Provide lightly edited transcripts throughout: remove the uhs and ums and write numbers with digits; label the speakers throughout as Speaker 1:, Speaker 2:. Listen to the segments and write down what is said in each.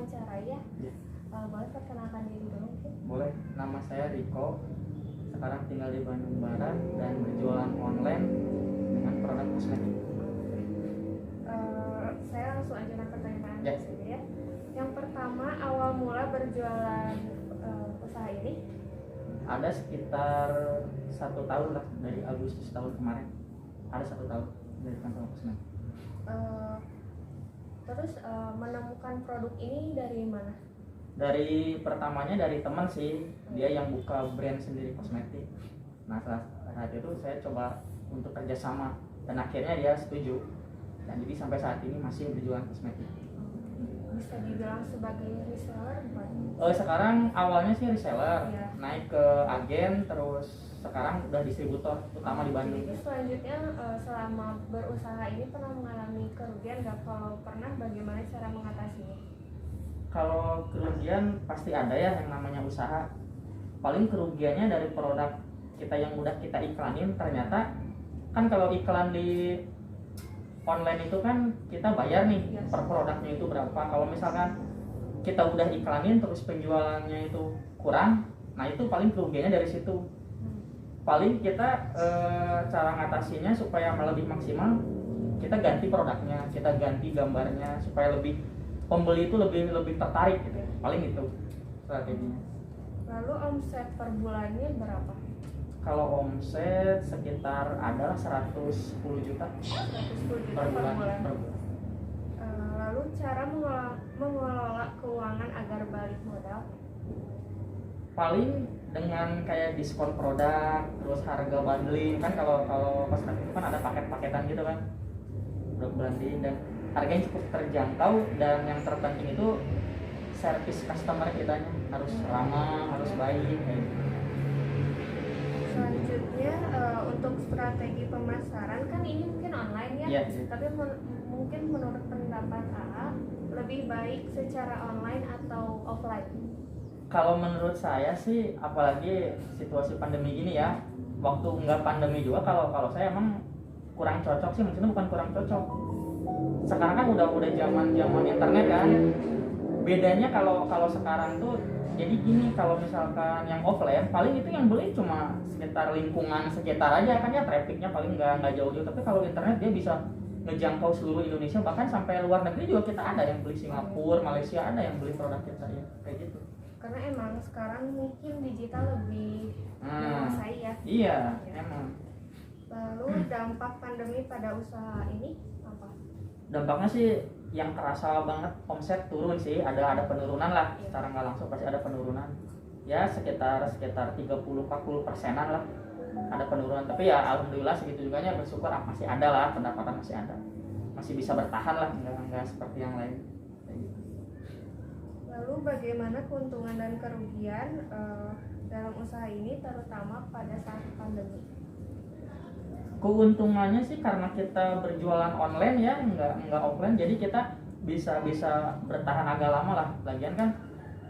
Speaker 1: wawancara ya.
Speaker 2: Ya.
Speaker 1: Boleh perkenalkan diri dulu mungkin?
Speaker 2: Boleh, nama saya Riko. Sekarang tinggal di Bandung Barat dan berjualan online dengan produk kosmetik.
Speaker 1: Saya langsung aja ke pertanyaan
Speaker 2: Ya.
Speaker 1: saja ya. Yang pertama, awal mula berjualan usaha ini?
Speaker 2: Ada sekitar 1 tahun lah, dari Agustus tahun kemarin. Ada 1 tahun dari kantor kosmetik.
Speaker 1: Terus menemukan produk ini dari mana?
Speaker 2: Dari pertamanya dari teman sih, dia yang buka brand sendiri kosmetik. Nah saat itu saya coba untuk kerjasama dan akhirnya dia setuju. Dan jadi sampai saat ini masih berjualan kosmetik.
Speaker 1: Bisa dibilang sebagai reseller bukan?
Speaker 2: Sekarang awalnya sih reseller,
Speaker 1: Iya.
Speaker 2: naik ke agen, terus sekarang udah distributor utama di Bandung.
Speaker 1: Jadi selanjutnya selama berusaha ini pernah mengalami kerugian nggak? Kalau pernah, bagaimana cara mengatasinya?
Speaker 2: Kalau kerugian pasti ada ya, yang namanya usaha. Paling kerugiannya dari produk kita yang udah kita iklanin, ternyata kan kalau iklan di online itu kan kita bayar nih
Speaker 1: Yes.
Speaker 2: per produknya itu berapa. Kalau misalkan kita udah iklanin terus penjualannya itu kurang, nah itu paling kerugiannya dari situ. Paling kita cara ngatasinya supaya lebih maksimal, kita ganti produknya, kita ganti gambarnya supaya lebih pembeli itu lebih tertarik gitu. Paling itu strateginya.
Speaker 1: Lalu omset per bulannya berapa?
Speaker 2: Kalau omset sekitar adalah 110 juta
Speaker 1: 110 juta
Speaker 2: per bulan.
Speaker 1: Lalu cara mengelola keuangan agar balik modal?
Speaker 2: Paling dengan kayak diskon produk, terus harga bundling kan. Kalau kosmetik itu kan ada paket-paketan gitu kan, produk bundling, dan harganya cukup terjangkau, dan yang terpenting itu service customer kita harus ramah, harus baik kayak gitu.
Speaker 1: Selanjutnya untuk strategi pemasaran, kan ini mungkin online ya,
Speaker 2: Iya.
Speaker 1: tapi mungkin menurut pendapat AA lebih baik secara online atau offline?
Speaker 2: Kalau menurut saya sih, apalagi situasi pandemi gini ya, waktu nggak pandemi juga, kalau saya emang kurang cocok sih, maksudnya bukan kurang cocok. Sekarang kan udah zaman internet kan. Bedanya kalau sekarang tuh jadi gini, kalau misalkan yang offline paling itu yang beli cuma sekitar lingkungan sekitar aja kan ya, trafficnya paling nggak jauh-jauh. Tapi kalau internet dia bisa ngejangkau seluruh Indonesia, bahkan sampai luar negeri juga kita ada yang beli, Singapura, Malaysia ada yang beli produk kita ya, kayak gitu.
Speaker 1: Karena emang sekarang mungkin digital lebih menguasai ya.
Speaker 2: Iya, emang.
Speaker 1: Lalu dampak pandemi pada usaha ini apa?
Speaker 2: Dampaknya sih yang kerasa banget, omset turun sih, ada penurunan lah, secara nggak langsung pasti ada penurunan. Ya sekitar 30-40%-an lah ada penurunan. Tapi ya alhamdulillah segitu juga nya, bersyukur masih ada lah, pendapatan masih ada, masih bisa bertahan lah, nggak seperti yang lain.
Speaker 1: Lalu bagaimana keuntungan dan kerugian dalam usaha ini, terutama pada saat pandemi?
Speaker 2: Keuntungannya sih karena kita berjualan online ya, nggak offline, jadi kita bisa bertahan agak lama lah. Lagian kan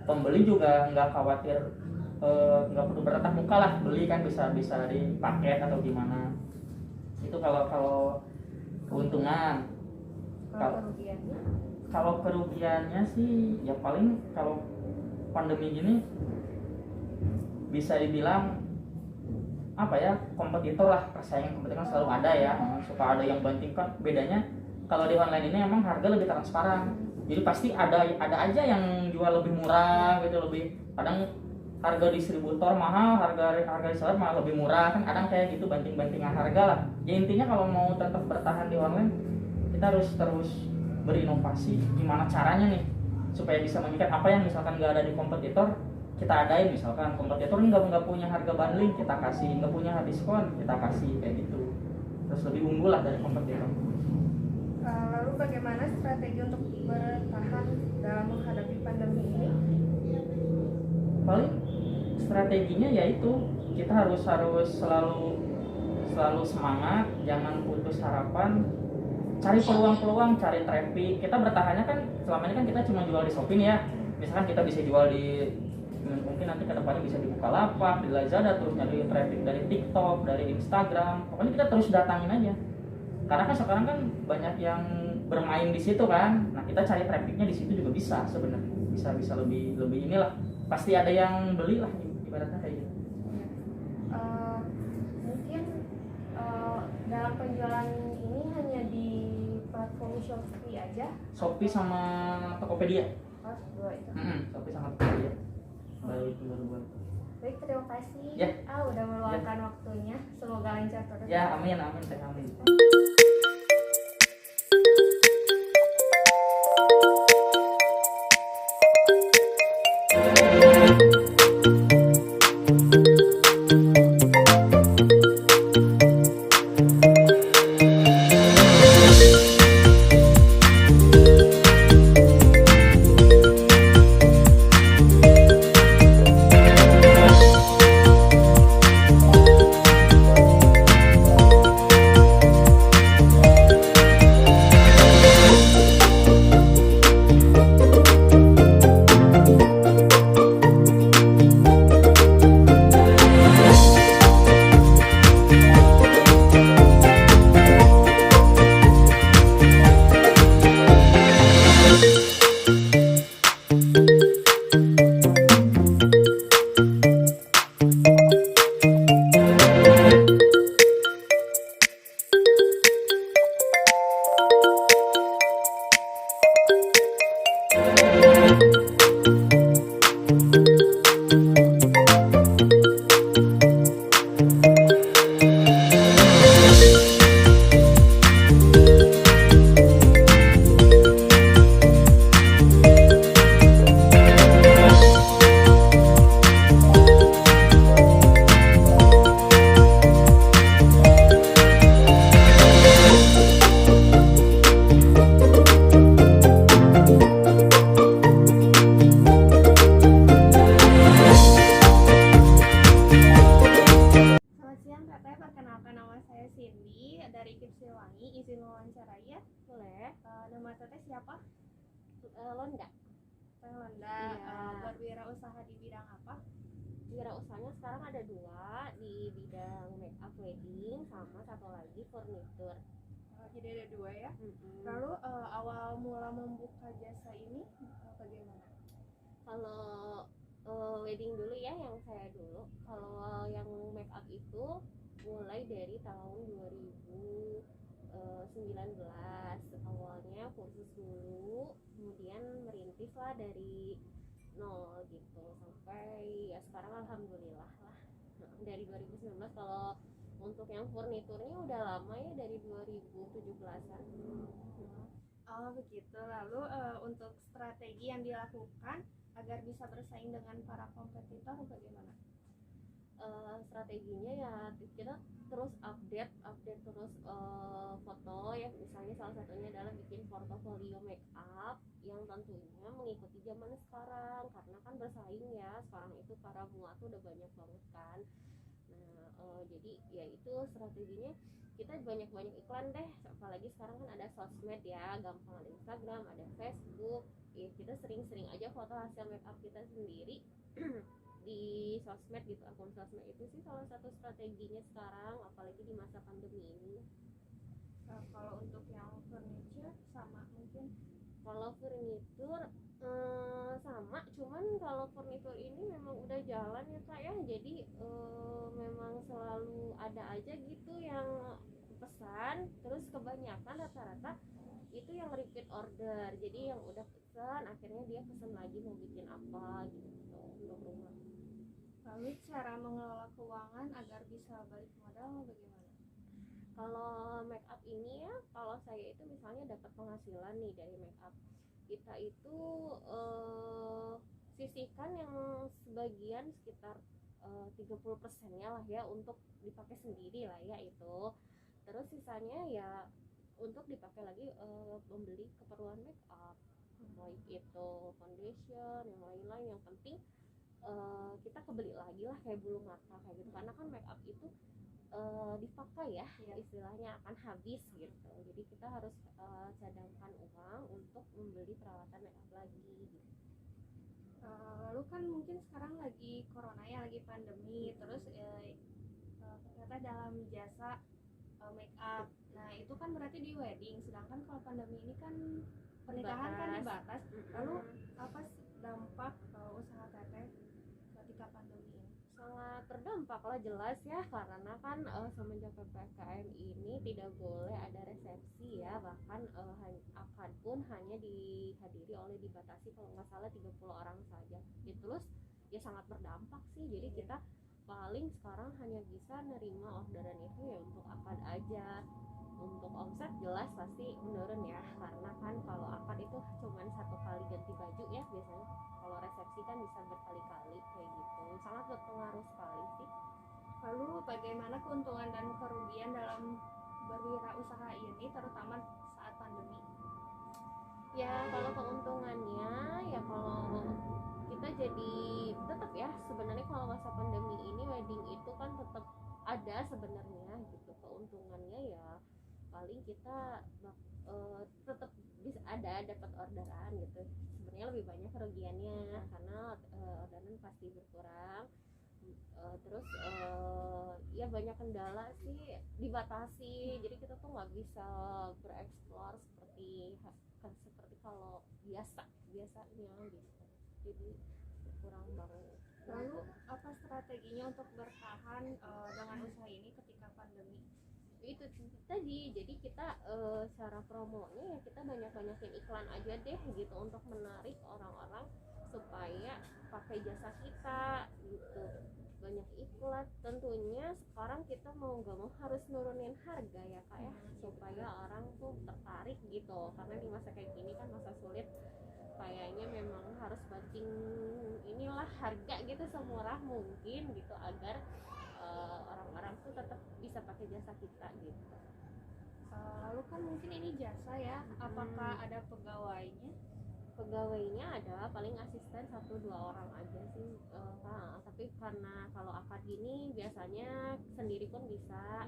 Speaker 2: pembeli juga nggak khawatir, nggak perlu bertatap muka lah, beli kan bisa di paket atau gimana. Itu kalau keuntungan. Kalau kerugiannya sih ya paling kalau pandemi gini bisa dibilang apa ya, kompetitor lah, persaingan kompetitor kan selalu ada ya, suka ada yang bandingkan. Bedanya kalau di online ini emang harga lebih transparan, jadi pasti ada aja yang jual lebih murah gitu, lebih kadang harga distributor mahal, harga reseller malah lebih murah kan, kadang kayak gitu, banting-bantingan harga lah. Ya intinya kalau mau tetap bertahan di online, kita harus terus berinovasi gimana caranya nih supaya bisa mengikat apa yang misalkan nggak ada di kompetitor, kita adain. Misalkan kompetitor nggak punya harga bundling, kita kasih, nggak punya diskon, kita kasih, kayak gitu, terus lebih unggul lah dari kompetitor.
Speaker 1: Lalu bagaimana strategi untuk bertahan dalam menghadapi pandemi ini?
Speaker 2: Paling strateginya yaitu kita harus selalu semangat, jangan putus harapan, cari peluang, cari traffic. Kita bertahannya kan selama ini kan kita cuma jual di Shopee ya, misalkan kita bisa jual di, mungkin nanti kedepannya bisa di Bukalapak, di Lazada, terus nyari traffic dari TikTok, dari Instagram. Pokoknya kita terus datangin aja, karena kan sekarang kan banyak yang bermain di situ kan. Nah kita cari trafficnya di situ juga bisa sebenarnya. bisa lebih inilah, pasti ada yang beli lah ibaratnya kayak gitu.
Speaker 1: Mungkin dalam penjualan ini hanya di platform Shopee aja.
Speaker 2: Shopee sama Tokopedia.
Speaker 1: Dua itu.
Speaker 2: Shopee sama Tokopedia. Baru dua.
Speaker 1: Baik, terima kasih.
Speaker 2: Ya.
Speaker 1: Udah meluangkan waktunya. Semoga lancar terus.
Speaker 2: Ya, amin teh amin.
Speaker 1: dari Kipsiwangi, izin wawancara ya? Boleh. Nama teteh siapa?
Speaker 3: Londa.
Speaker 1: Londa.
Speaker 3: Iya.
Speaker 1: Berwirausaha di bidang apa?
Speaker 3: Wirausahanya sekarang ada 2, di bidang make up wedding sama satu lagi furnitur.
Speaker 1: Jadi ada 2 ya. Lalu awal mula membuka jasa ini bagaimana?
Speaker 3: Kalau wedding dulu ya, yang saya dulu. Kalau yang make up itu mulai dari tahun 2019. Awalnya kursus dulu, kemudian merintis lah dari nol gitu sampai ya sekarang alhamdulillah lah. Dari 2019. Kalau untuk yang furniturnya udah lama ya, dari 2017-an.
Speaker 1: Oh begitu. Lalu untuk strategi yang dilakukan agar bisa bersaing dengan para kompetitor bagaimana?
Speaker 3: Strateginya ya kita terus update terus foto ya, misalnya salah satunya adalah bikin portofolio make up yang tentunya mengikuti zaman sekarang, karena kan bersaing ya sekarang itu, para bunga tuh udah banyak banget kan. Nah jadi ya itu strateginya, kita banyak iklan deh, apalagi sekarang kan ada sosmed ya, gampang ada Instagram, ada Facebook ya, kita sering aja foto hasil make up kita sendiri di sosmed gitu, akun sosmed itu sih salah satu strateginya sekarang, apalagi di masa pandemi ini.
Speaker 1: Kalau untuk yang furniture sama mungkin?
Speaker 3: Kalau furnitur sama, cuman kalau furnitur ini memang udah jalan ya Kak ya, jadi memang selalu ada aja gitu yang pesan, terus kebanyakan rata-rata itu yang repeat order, jadi yang udah pesan akhirnya dia pesan lagi mau bikin apa gitu untuk rumah.
Speaker 1: Lalu cara mengelola keuangan agar bisa balik modal bagaimana?
Speaker 3: Kalau make up ini ya, kalau saya itu misalnya dapat penghasilan nih dari make up, kita itu sisihkan yang sebagian sekitar 30%-nya lah ya untuk dipakai sendiri lah ya itu. Terus sisanya ya untuk dipakai lagi membeli keperluan make up, baik itu foundation, yang lain-lain, yang penting kita kebeli lagi lah kayak bulu mata kayak gitu, karena kan make up itu dipakai ya, istilahnya akan habis gitu, jadi kita harus cadangkan uang untuk membeli peralatan make up lagi gitu.
Speaker 1: Lalu kan mungkin sekarang lagi corona ya, lagi pandemi, terus ternyata dalam jasa make up, nah itu kan berarti di wedding, sedangkan kalau pandemi ini kan pernikahan kan dibatas. Lalu apa berdampak usaha teteh ketika pandemi ini?
Speaker 3: Sangat terdampak lah jelas ya, karena kan semenjak PPKM ini tidak boleh ada resepsi ya, bahkan akad pun hanya dihadiri oleh dibatasi kalau nggak salah 30 orang saja. Ya, terus ya sangat berdampak sih, jadi kita paling sekarang hanya bisa nerima orderan itu ya untuk akad aja. Untuk omset jelas pasti menurun ya, karena kan kalau akad itu cuma satu kali ganti baju ya biasanya, kalau resepsi kan bisa berkali-kali kayak gitu, sangat berpengaruh sekali sih.
Speaker 1: Lalu bagaimana keuntungan dan kerugian dalam berwirausaha ini terutama saat pandemi?
Speaker 3: Ya kalau keuntungannya ya, kalau kita jadi tetap ya sebenarnya kalau masa pandemi ini wedding itu kan tetap ada sebenarnya gitu. Keuntungannya ya paling kita tetap bisa ada dapat orderan gitu. Sebenarnya lebih banyak kerugiannya karena orderan pasti berkurang. Terus ya banyak kendala sih, dibatasi, jadi kita tuh nggak bisa bereksplor seperti kalau biasanya gitu, jadi kurang banget.
Speaker 1: Lalu apa strateginya untuk bertahan dengan usaha ini ketika pandemi?
Speaker 3: Itu tadi, jadi kita cara promonya ya kita banyakin iklan aja deh gitu untuk menarik orang-orang supaya pakai jasa kita gitu. Banyak iklan, tentunya sekarang kita mau nggak mau harus nurunin harga ya kak ya, supaya orang tuh tertarik gitu, karena di masa kayak gini kan masa sulit, kayaknya memang harus banting inilah harga gitu semurah mungkin gitu agar orang-orang tuh tetap bisa pakai jasa kita gitu.
Speaker 1: Lalu kan mungkin ini jasa ya, apakah ada pegawainya?
Speaker 3: Pegawainya ada paling asisten 1-2 orang aja sih, tapi karena kalau akad gini biasanya sendiri pun bisa,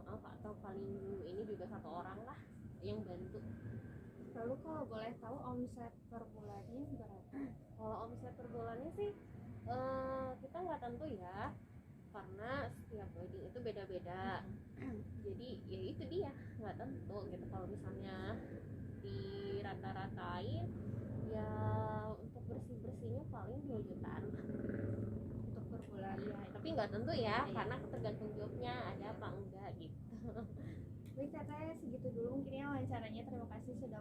Speaker 3: atau paling ini juga 1 orang lah yang bantu.
Speaker 1: Lalu kalau boleh tahu omset per bulannya berapa?
Speaker 3: Kalau omset per bulannya sih kita nggak tentu ya, karena setiap wedding itu beda-beda. Jadi ya itu dia nggak tentu gitu. Kalau misalnya di rata-ratain ya untuk bersih-bersihnya paling 2 jutaan
Speaker 1: Untuk per bulan
Speaker 3: ya, tapi nggak tentu ya, karena tergantung jobnya ada apa enggak gitu.
Speaker 1: Baik teteh, segitu dulu mungkin ya wawancaranya. Terima kasih sudah